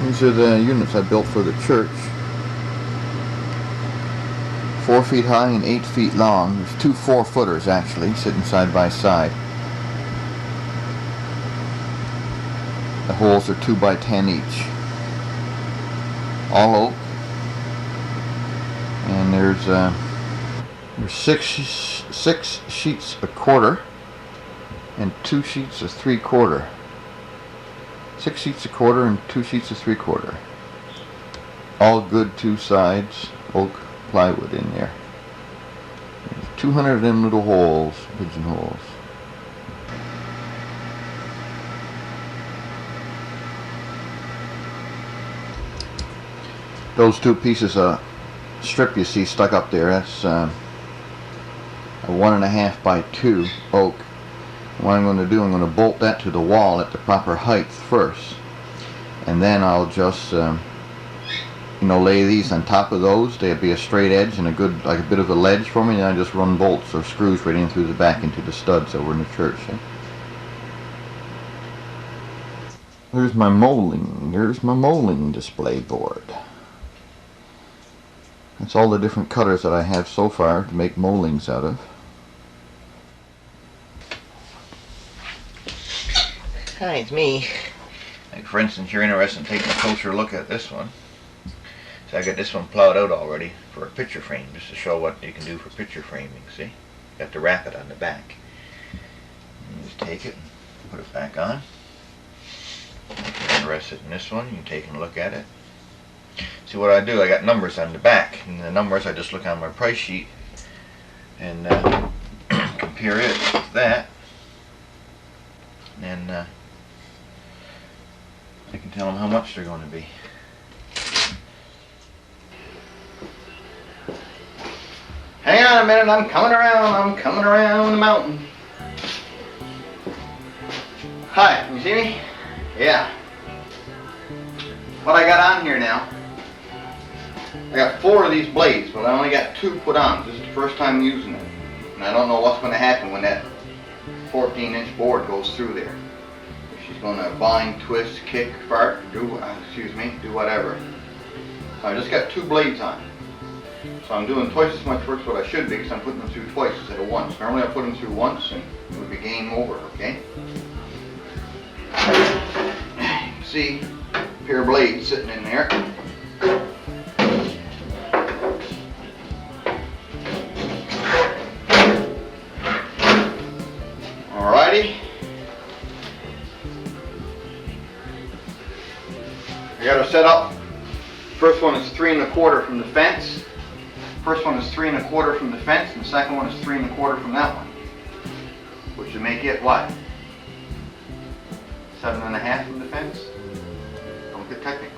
These are the units I built for the church. 4 feet high and 8 feet long. There's two 4-footers actually sitting side by side. The holes are 2 by 10 each. All oak. And there's 6 sheets a quarter and 2 sheets a 3/4. 6 sheets a quarter and 2 sheets a 3/4. All good 2 sides, oak plywood in there. There's 200 of them little holes, pigeonholes. Those 2 pieces of strip you see stuck up there, that's a 1.5 by 2 oak. What I'm going to do, I'm going to bolt that to the wall at the proper height first, and then I'll just lay these on top of those. There'll be a straight edge and a good, like a bit of a ledge for me, and I just run bolts or screws right in through the back into the studs over in the church. There's my molding. There's my molding display board. That's all the different colors that I have so far to make moldings out of. Hi, it's me. Like for instance, you're interested in taking a closer look at this one. So I got this one plowed out already for a picture frame, just to show what you can do for picture framing, see? You have to wrap it on the back. You just take it and put it back on. If you're interested in this one, you can take a look at it. See what I do, I got numbers on the back, and the numbers I just look on my price sheet and compare it with that, and I can tell them how much they're going to be. Hang on a minute, I'm coming around the mountain. Hi, can you see me? Yeah. What I got on here now, I got 4 of these blades, but I only got 2 put on. This is the first time using it. And I don't know what's going to happen when that 14-inch board goes through there. She's going to bind, twist, kick, fart, do whatever. So I just got 2 blades on. So I'm doing twice as much work as what I should be, because I'm putting them through twice instead of once. Normally I put them through once and it would be game over, okay? You can see a pair of blades sitting in there. Alrighty. I got her set up. First one is 3 1/4 from the fence. First one is 3 1/4 from the fence, and the second one is 3 1/4 from that one. Which would make it what? 7 1/2 from the fence? Don't get technical.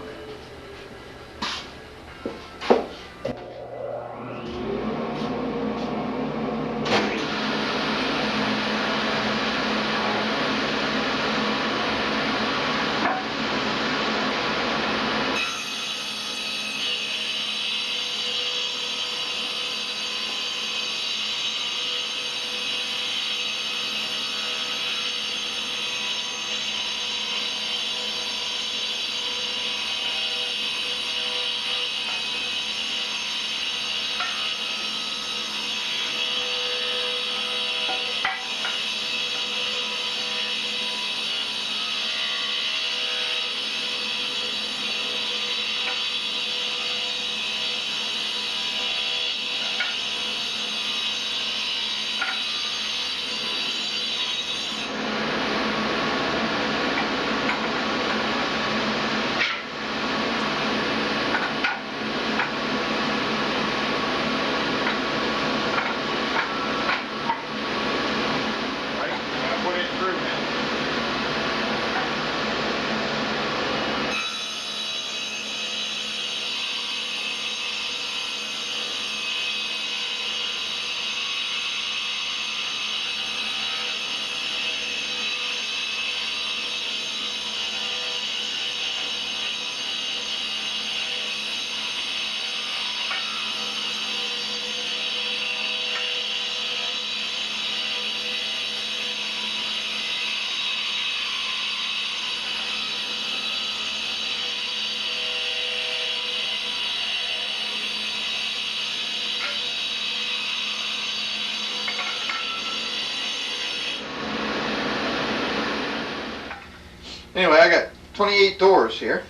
28 doors here.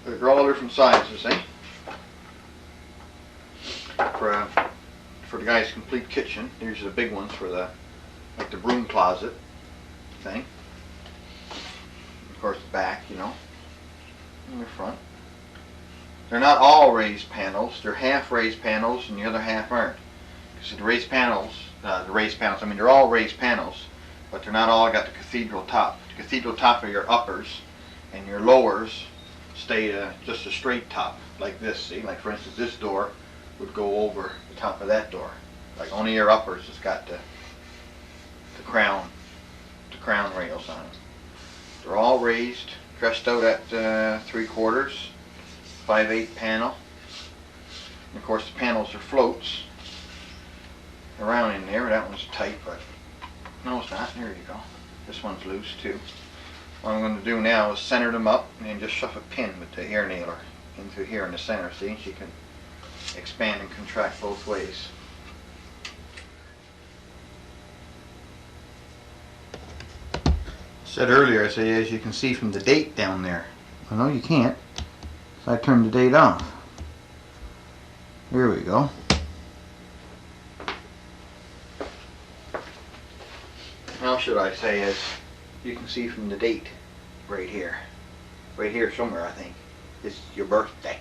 They're all different sizes, eh? For the guy's complete kitchen. These are the big ones for the, like the broom closet thing. Of course, the back, you know, in the front. They're not all raised panels. They're half raised panels, and the other half aren't. Because the raised panels, I mean, they're all raised panels, but they're not all got the cathedral top. The cathedral top are your uppers, and your lowers stay just a straight top, like this. See, like for instance, this door would go over the top of that door. Like only your uppers has got the crown rails on it. They're all raised, dressed out at 3/4, 5/8 panel. And of course the panels are floats around in there. That one's tight, but no, it's not. There you go. This one's loose too. What I'm going to do now is center them up and then just shove a pin with the air nailer into here in the center. See, she can expand and contract both ways. Said earlier, I say, as you can see from the date down there. Well, no, you can't. So I turned the date off. Here we go. How should I say, as you can see from the date right here somewhere, I think, is your birthday.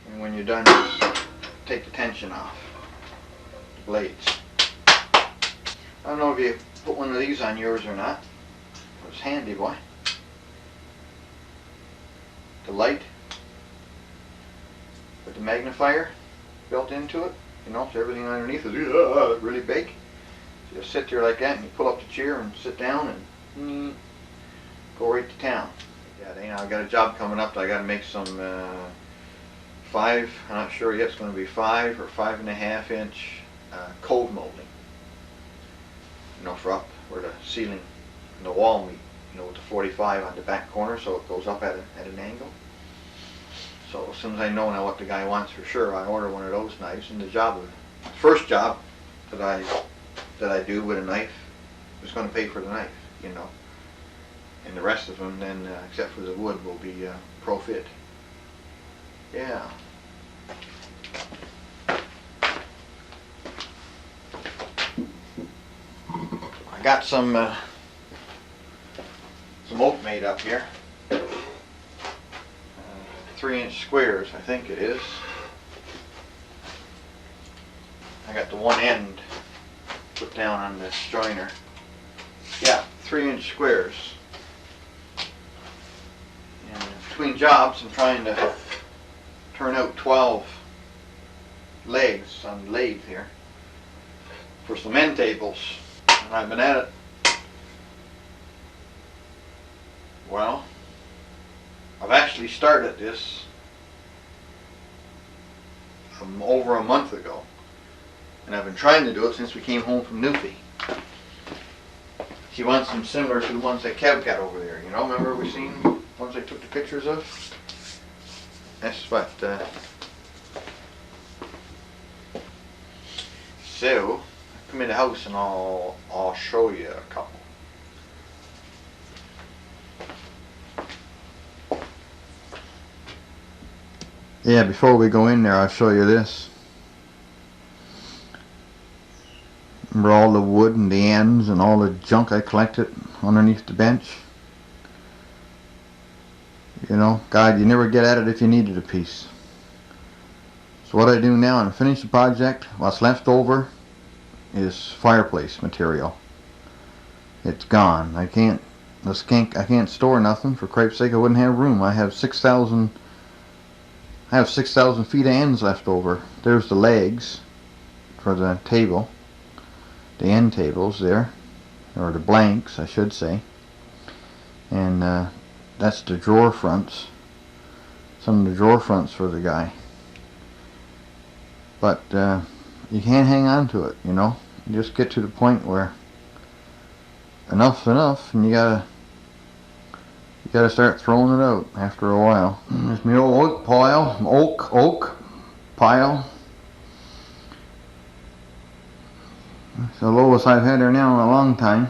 And when you're done, just take the tension off the blades. I don't know if you put one of these on yours or not. It's handy, boy. The light with the magnifier built into it, you know, so everything underneath is really big. So you sit there like that and you pull up the chair and sit down and go right to town. Yeah, you know, I got a job coming up that I got to make some 5, I'm not sure yet, it's going to be 5 or 5.5 inch cove molding. You know, for up where the ceiling and the wall meet, you know, with the 45 on the back corner, so it goes up at an angle. So as soon as I know now what the guy wants for sure, I order one of those knives. And the first job that I do with a knife is going to pay for the knife, you know. And the rest of them then, except for the wood, will be profit. Yeah. I got some oak made up here. 3-inch squares, I think it is. I got the one end put down on this joiner. Yeah, 3-inch squares. And between jobs, I'm trying to turn out 12 legs on the lathe here for some end tables. And I've been at it, well, I've actually started this over a month ago, and I've been trying to do it since we came home from Newfie. She wants them similar to the ones that Kev got over there, you know, remember we seen the ones I took the pictures of? That's what, so, come in the house and I'll show you a couple. Yeah, before we go in there, I'll show you this. Remember all the wood and the ends and all the junk I collected underneath the bench? You know, God, you never get at it if you needed a piece. So what I do now, and finish the project, what's left over is fireplace material. It's gone. I can't store nothing. For cripe's sake, I wouldn't have room. I have 6,000 feet of ends left over. There's the legs for the table, the end tables there, or the blanks I should say, and that's the drawer fronts, some of the drawer fronts for the guy. But you can't hang on to it, you know. You just get to the point where enough's enough, and you gotta start throwing it out after a while. There's my old oak pile. It's the lowest I've had there now in a long time.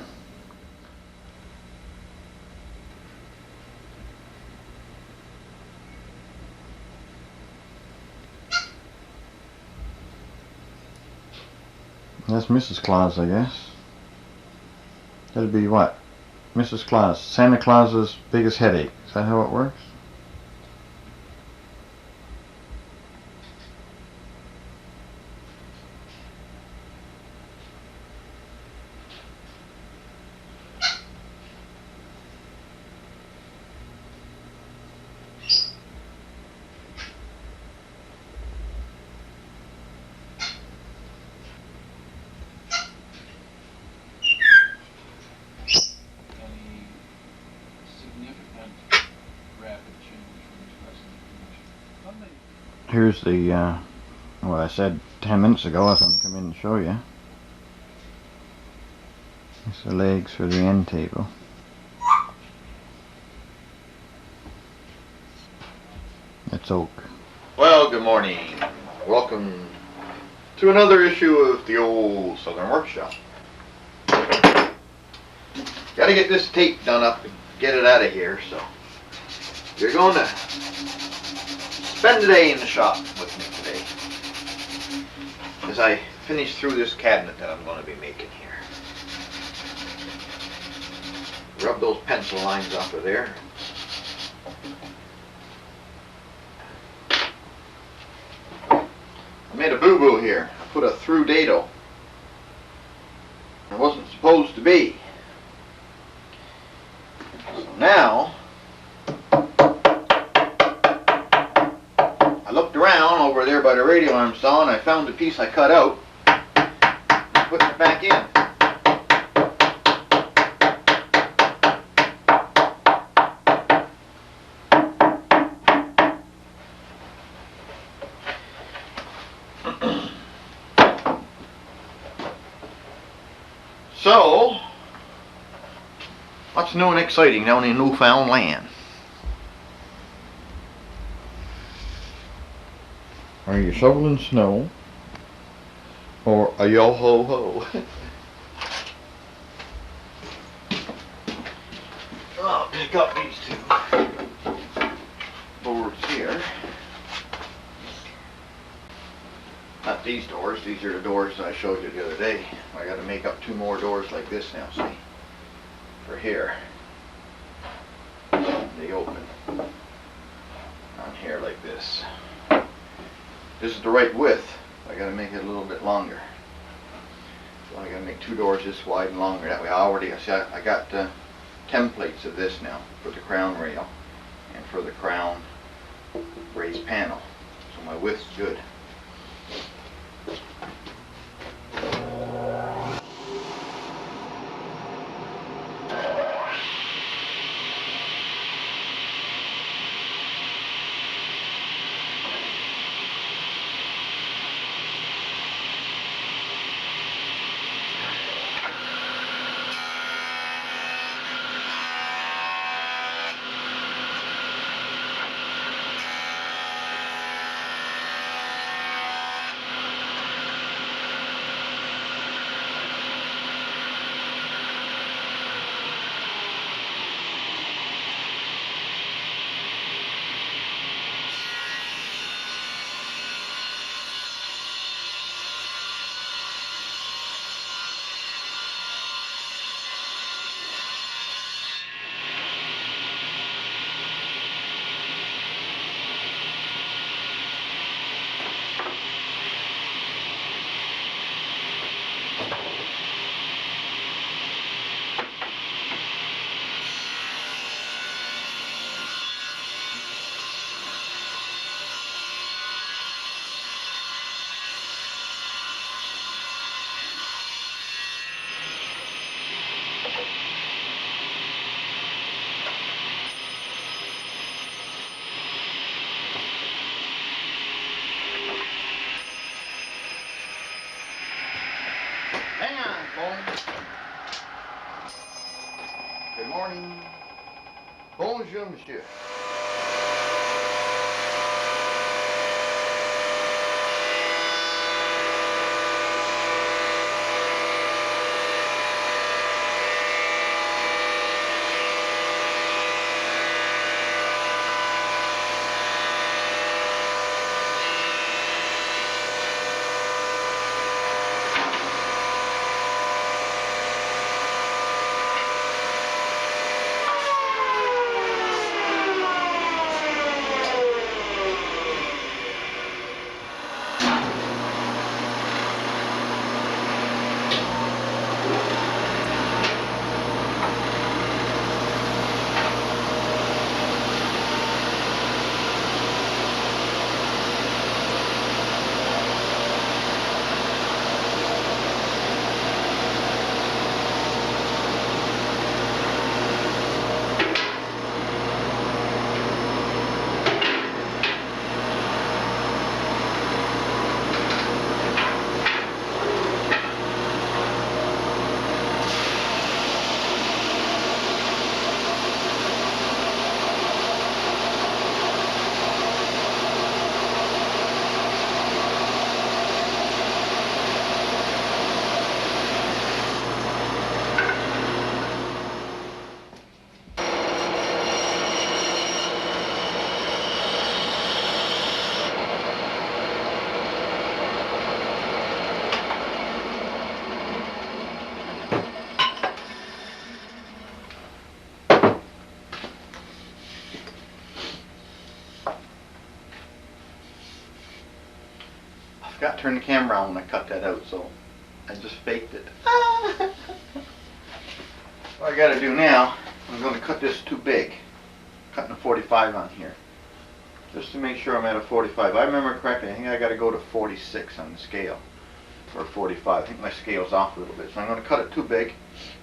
That's Mrs. Claus, I guess. That'd be what? Mrs. Claus. Santa Claus's biggest headache. Is that how it works? Here's the, what I said 10 minutes ago. I was going to come in and show you. It's the legs for the end table. It's oak. Well, good morning. Welcome to another issue of the old Southern Workshop. Gotta get this tape done up and get it out of here, so you're going to spend the day in the shop with me today as I finish through this cabinet that I'm going to be making here. Rub those pencil lines off of there. I made a boo-boo here. I put a through dado. It wasn't supposed to be. So now I looked around over there by the radio arm saw and I found a piece I cut out. I'm putting it back in. So, what's new and exciting down in Newfoundland? Are you shoveling snow? Or a yo-ho-ho? I'll pick up these two boards here. Not these doors, these are the doors I showed you the other day. I got to make up two more doors like this now, see? For here. They open on here like this. This is the right width. I got to make it a little bit longer. So I got to make two doors this wide and longer. That way I got templates of this now for the crown rail and for the crown raised panel. So my width's good. Hang on, Bones. Good morning. Bonjour, monsieur. forgot to turn the camera on when I cut that out, so I just faked it. What I gotta do now, I'm gonna cut this too big. Cutting a 45 on here. Just to make sure I'm at a 45. I remember correctly, I think I gotta go to 46 on the scale. Or 45. I think my scale's off a little bit. So I'm gonna cut it too big,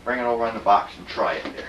bring it over in the box and try it there.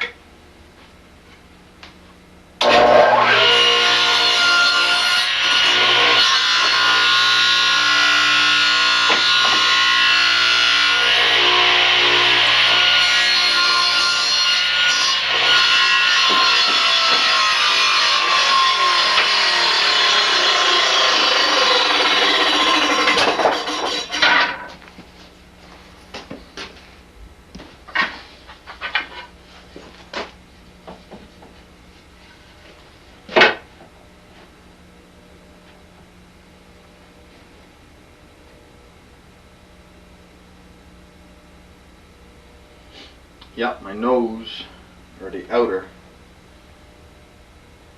Yep, my nose, or the outer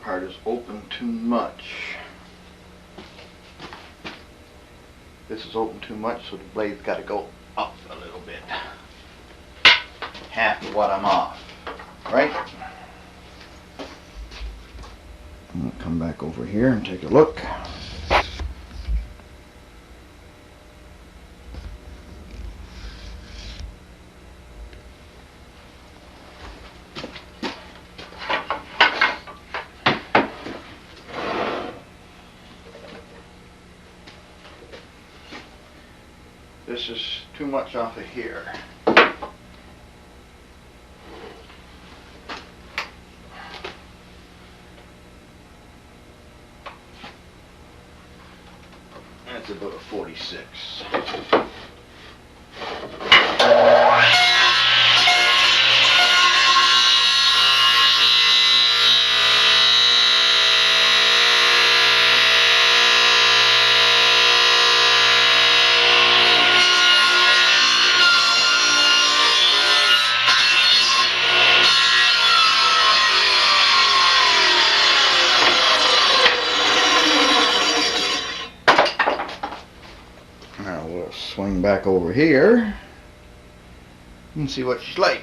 part, is open too much. This is open too much, so the blade's got to go up a little bit. Half of what I'm off, right? I'm going to come back over here and take a look. This is too much off of here. That's about a 46. Now we'll swing back over here and see what she's like.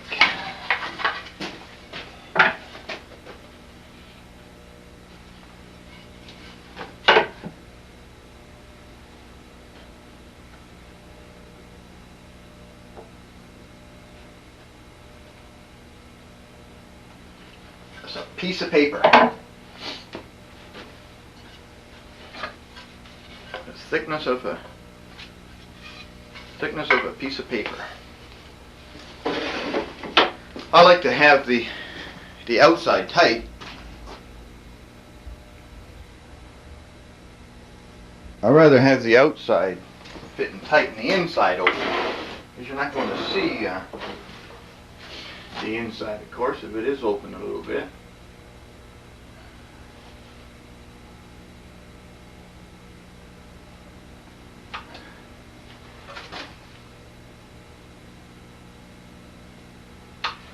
It's a piece of paper. The thickness of a piece of paper. I like to have the outside tight. I'd rather have the outside fitting tight and the inside open, because you're not going to see the inside, of course, if it is open a little bit.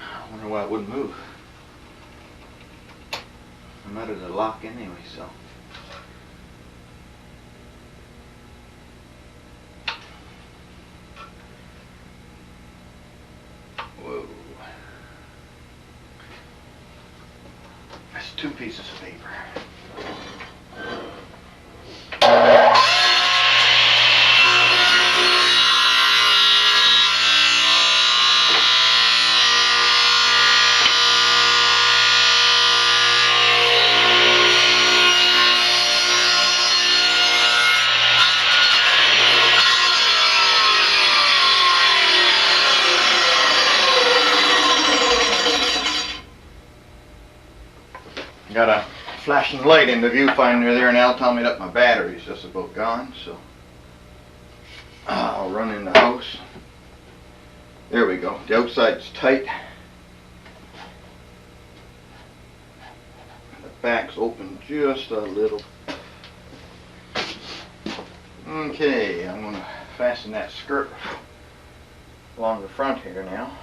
I wonder why it wouldn't move. I'm out of the lock anyway, so. Whoa. That's two pieces of paper. Got a flashing light in the viewfinder there, now tell me that my battery's just about gone, so I'll run in the house. There we go. The outside's tight. The back's open just a little. Okay, I'm going to fasten that skirt along the front here now.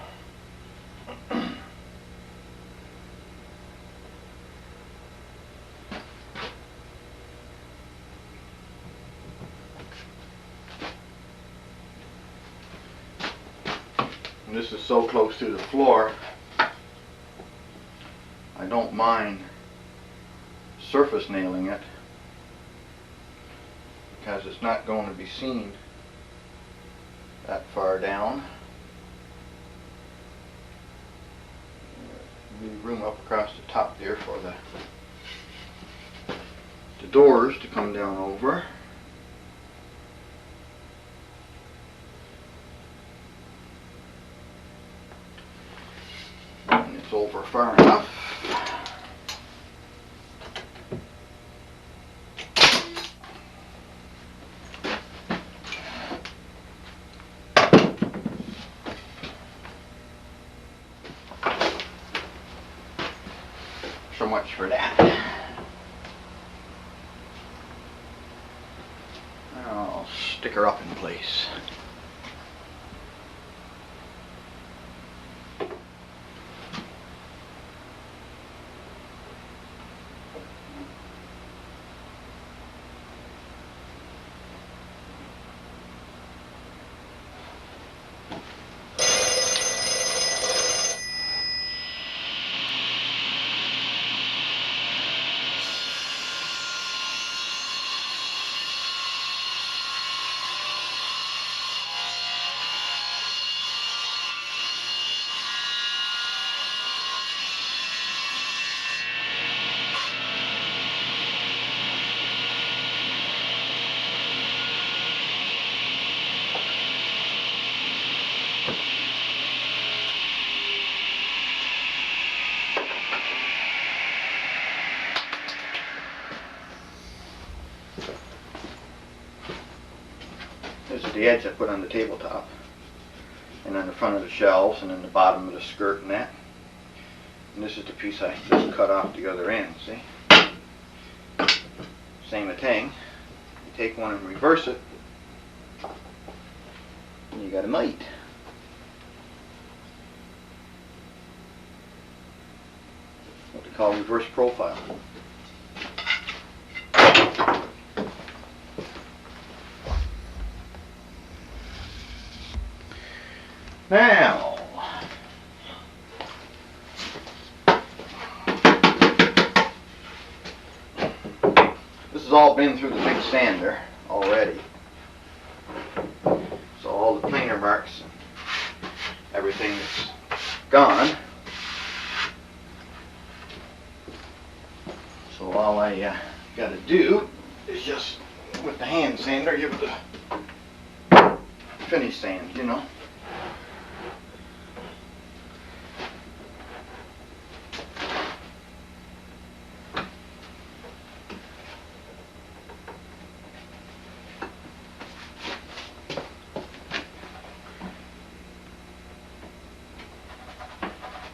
And this is so close to the floor, I don't mind surface nailing it because it's not going to be seen that far down. Leave room up across the top there for the doors to come down over. And it's over far enough. So much for that. I'll stick her up in place. This is the edge I put on the tabletop, and on the front of the shelves, and then the bottom of the skirt and that. And this is the piece I just cut off the other end, see? Same thing. You take one and reverse it, and you got a mite. What they call reverse profile. Now, this has all been through the big sander already. So all the planer marks and everything is gone. So all I got to do is just, with the hand sander, give it a finish sand, you know.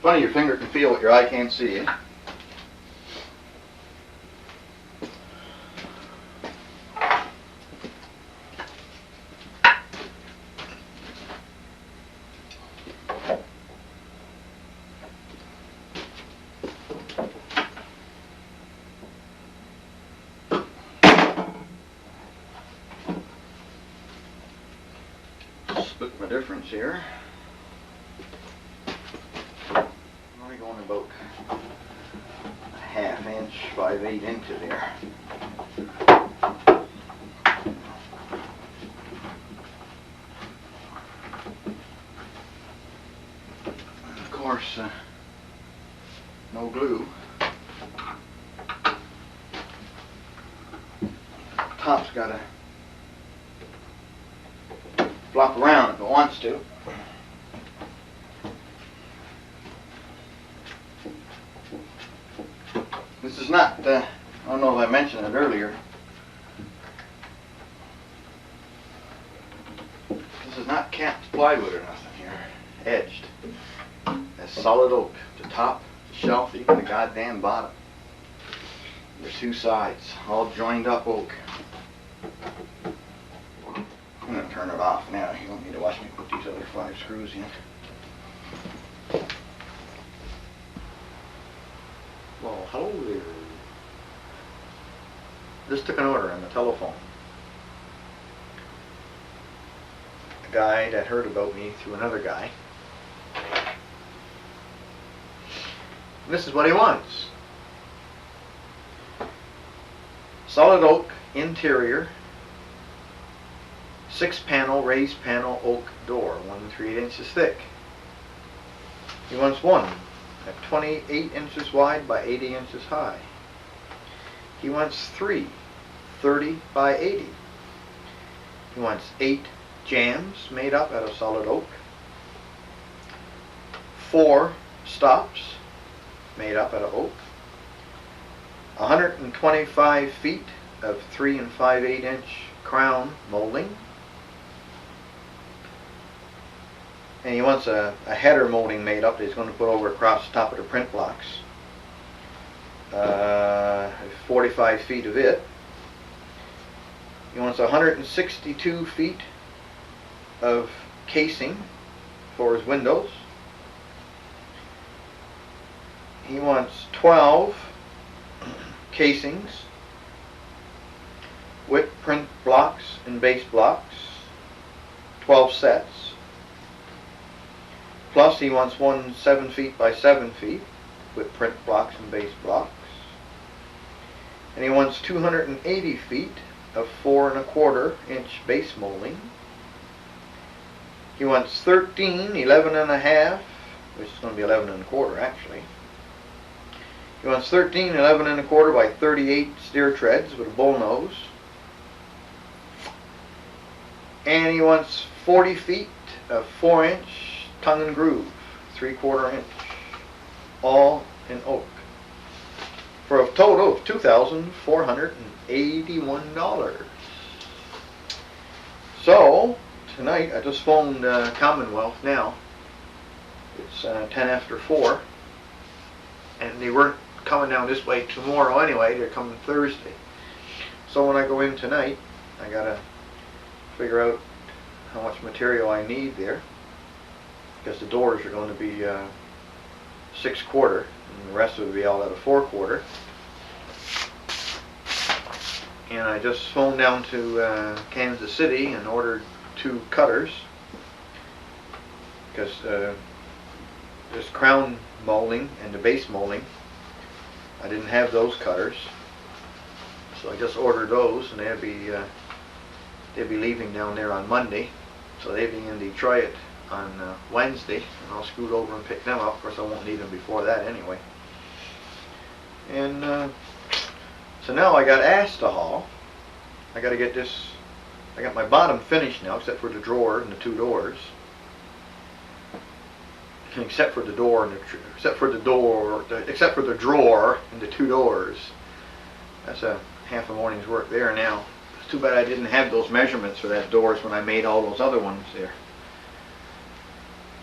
Funny, your finger can feel what your eye can't see. Eh? Split my difference here. Going about a ½ inch, 5/8 into there. Of course, no glue. Top's got to flop around if it wants to. This is not, I don't know if I mentioned it earlier, this is not capped plywood or nothing here, edged. That's solid oak, the top, the shelf, even the goddamn bottom. The two sides, all joined up oak. I'm going to turn it off now, you don't need to watch me put these other 5 screws in. Well, hello there. Just took an order on the telephone. A guy that heard about me through another guy This is what he wants. Solid oak interior, 6-panel raised panel oak door, 1 3/8 inches thick. He wants one at 28 inches wide by 80 inches high. He wants 3 30 by 80. He wants 8 jambs made up out of solid oak, 4 stops made up out of oak, 125 feet of 3 5/8 inch crown molding, and he wants a header molding made up that he's going to put over across the top of the print blocks. 45 feet of it. He wants 162 feet of casing for his windows. He wants 12 casings with print blocks and base blocks, 12 sets. Plus he wants one 7 feet by 7 feet with print blocks and base blocks. And he wants 280 feet of 4 1/4 inch base molding. He wants 13 11 1/2, which is going to be 11 1/4 actually. He wants 13 11 1/4 by 38 steer treads with a bull nose. And he wants 40 feet of 4 inch tongue and groove, 3/4 inch, all in oak, for a total of $2,481. So tonight I just phoned Commonwealth now. It's 10 after 4, and they weren't coming down this way tomorrow anyway. They're coming Thursday. So when I go in tonight, I gotta figure out how much material I need there, because the doors are going to be 6/4, and the rest of it will be all out of 4/4. And I just phoned down to Kansas City and ordered 2 cutters, because this crown molding and the base molding, I didn't have those cutters, so I just ordered those, and they'll be leaving down there on Monday, so they'll be in Detroit on Wednesday, and I'll scoot over and pick them up. Of course, I won't need them before that anyway. And so now I got ass to haul. I got to get this. I got my bottom finished now, except for the drawer and the 2 doors. Except for the drawer and the 2 doors. That's a half a morning's work there now. It's too bad I didn't have those measurements for that doors when I made all those other ones there.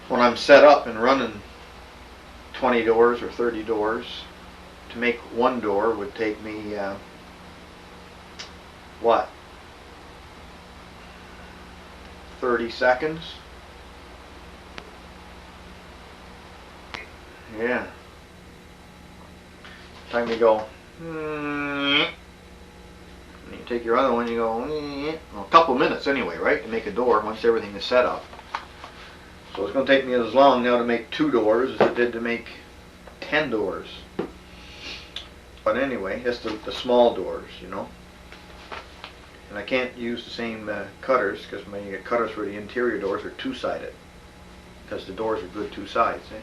When I'm set up and running 20 doors or 30 doors, to make one door would take me what, 30 seconds? Yeah. Time you go, and you take your other one, you go, well, a couple minutes anyway, right, to make a door once everything is set up. So it's going to take me as long now to make 2 doors as it did to make 10 doors. But anyway, that's the small doors, you know. And I can't use the same cutters, because my cutters for the interior doors are 2-sided, because the doors are good 2 sides. Eh?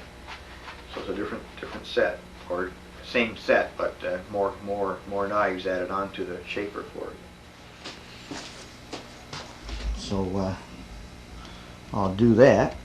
So it's a different set, or same set, but more knives added onto the shaper for it. So I'll do that.